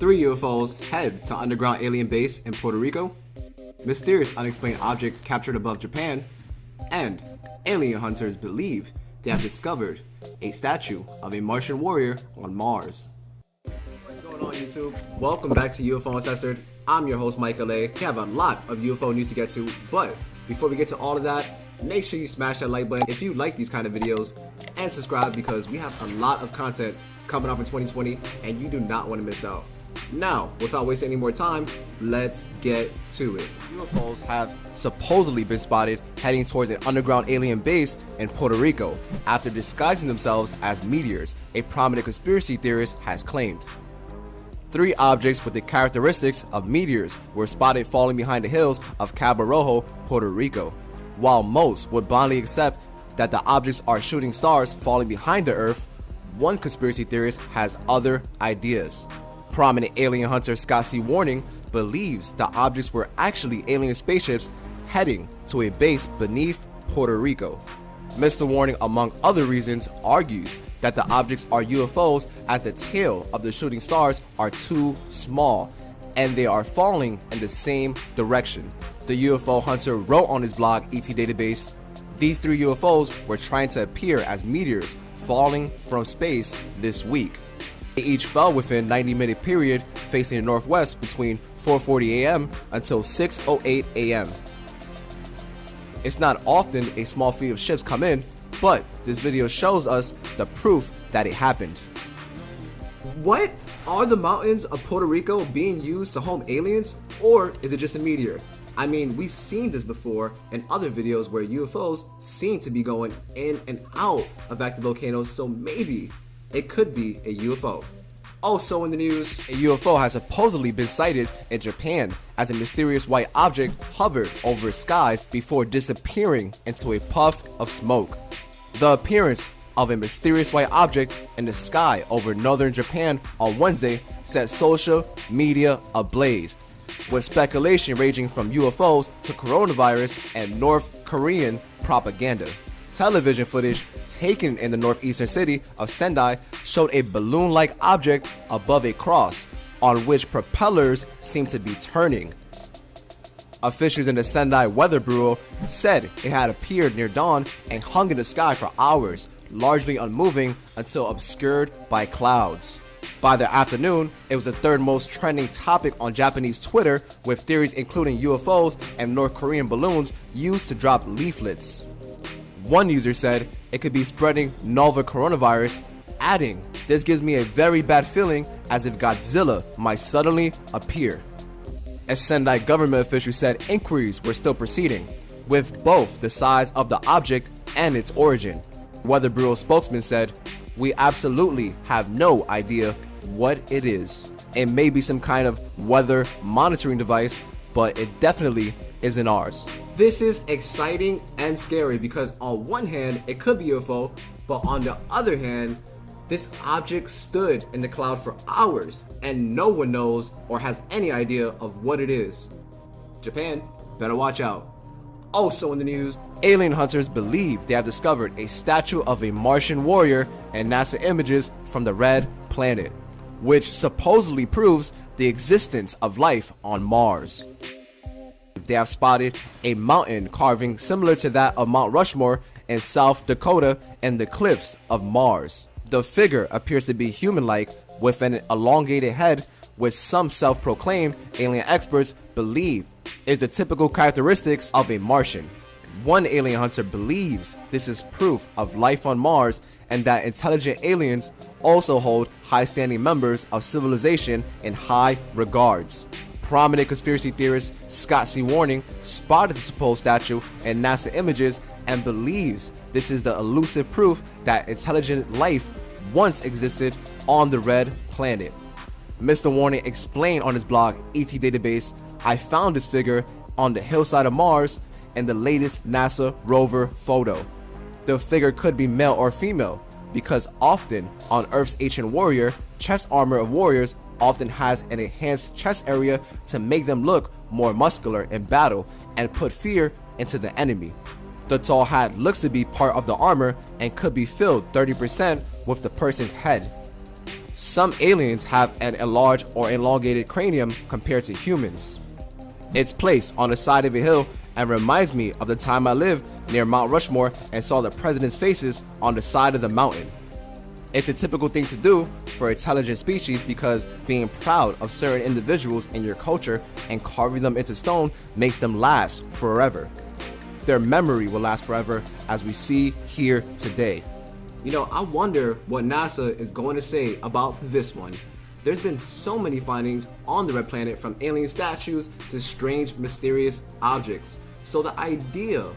3 UFOs head to underground alien base in Puerto Rico, mysterious unexplained object captured above Japan, and alien hunters believe they have discovered a statue of a Martian warrior on Mars. What's going on, YouTube? Welcome back to UFO Uncensored. I'm your host, Michael A. We have a lot of UFO news to get to, but before we get to all of that, make sure you smash that like button if you like these kind of videos, and subscribe because we have a lot of content coming up in 2020 and you do not want to miss out. Now, without wasting any more time, let's get to it. UFOs have supposedly been spotted heading towards an underground alien base in Puerto Rico after disguising themselves as meteors, a prominent conspiracy theorist has claimed. 3 objects with the characteristics of meteors were spotted falling behind the hills of Cabo Rojo, Puerto Rico. While most would blindly accept that the objects are shooting stars falling behind the Earth, one conspiracy theorist has other ideas. Prominent alien hunter Scott C. Warning believes the objects were actually alien spaceships heading to a base beneath Puerto Rico. Mr. Warning, among other reasons, argues that the objects are UFOs as the tail of the shooting stars are too small and they are falling in the same direction. The UFO hunter wrote on his blog etdatabase, "These 3 UFOs were trying to appear as meteors falling from space this week. They each fell within 90-minute period facing the northwest between 4:40 a.m. until 6:08 a.m. It's not often a small fleet of ships come in, but this video shows us the proof that it happened." What? Are the mountains of Puerto Rico being used to home aliens, or is it just a meteor? I mean, we've seen this before in other videos where UFOs seem to be going in and out of active volcanoes, so maybe it could be a UFO. Also in the news, a UFO has supposedly been sighted in Japan as a mysterious white object hovered over skies before disappearing into a puff of smoke. The appearance of a mysterious white object in the sky over northern Japan on Wednesday set social media ablaze, with speculation ranging from UFOs to coronavirus and North Korean propaganda. Television footage taken in the northeastern city of Sendai showed a balloon-like object above a cross, on which propellers seemed to be turning. Officials in the Sendai Weather Bureau said it had appeared near dawn and hung in the sky for hours, largely unmoving until obscured by clouds. By the afternoon, it was the 3rd most trending topic on Japanese Twitter, with theories including UFOs and North Korean balloons used to drop leaflets. One user said it could be spreading novel coronavirus, adding, "This gives me a very bad feeling as if Godzilla might suddenly appear." A Sendai government official said inquiries were still proceeding, with both the size of the object and its origin. Weather Bureau spokesman said, "We absolutely have no idea what it is. It may be some kind of weather monitoring device, but it definitely isn't ours." This is exciting and scary because on one hand, it could be UFO, but on the other hand, this object stood in the cloud for hours and no one knows or has any idea of what it is. Japan, better watch out. Also in the news, alien hunters believe they have discovered a statue of a Martian warrior and NASA images from the red planet, which supposedly proves the existence of life on Mars. They have spotted a mountain carving similar to that of Mount Rushmore in South Dakota and the cliffs of Mars. The figure appears to be human-like with an elongated head, which some self-proclaimed alien experts believe is the typical characteristics of a Martian. One alien hunter believes this is proof of life on Mars and that intelligent aliens also hold high-standing members of civilization in high regards. Prominent conspiracy theorist Scott C. Warning spotted the supposed statue in NASA images and believes this is the elusive proof that intelligent life once existed on the red planet. Mr. Warning explained on his blog etdatabase, "I found this figure on the hillside of Mars in the latest NASA rover photo. The figure could be male or female because often on Earth's ancient warrior, chest armor of warriors often has an enhanced chest area to make them look more muscular in battle and put fear into the enemy. The tall hat looks to be part of the armor and could be filled 30% with the person's head. Some aliens have an enlarged or elongated cranium compared to humans. It's placed on the side of a hill and reminds me of the time I lived near Mount Rushmore and saw the president's faces on the side of the mountain. It's a typical thing to do for intelligent species because being proud of certain individuals in your culture and carving them into stone makes them last forever. Their memory will last forever, as we see here today. You know, I wonder what NASA is going to say about this one. There's been so many findings on the red planet, from alien statues to strange, mysterious objects. So the idea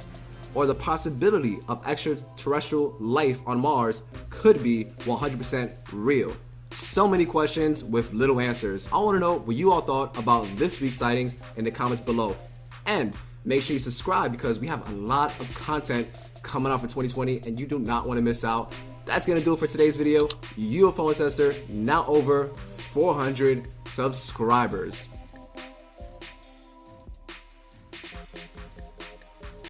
or the possibility of extraterrestrial life on Mars could be 100% real. So many questions with little answers. I want to know what you all thought about this week's sightings in the comments below. And make sure you subscribe because we have a lot of content coming out for 2020 and you do not want to miss out. That's going to do it for today's video. UFO Ancestor, now over 400 subscribers.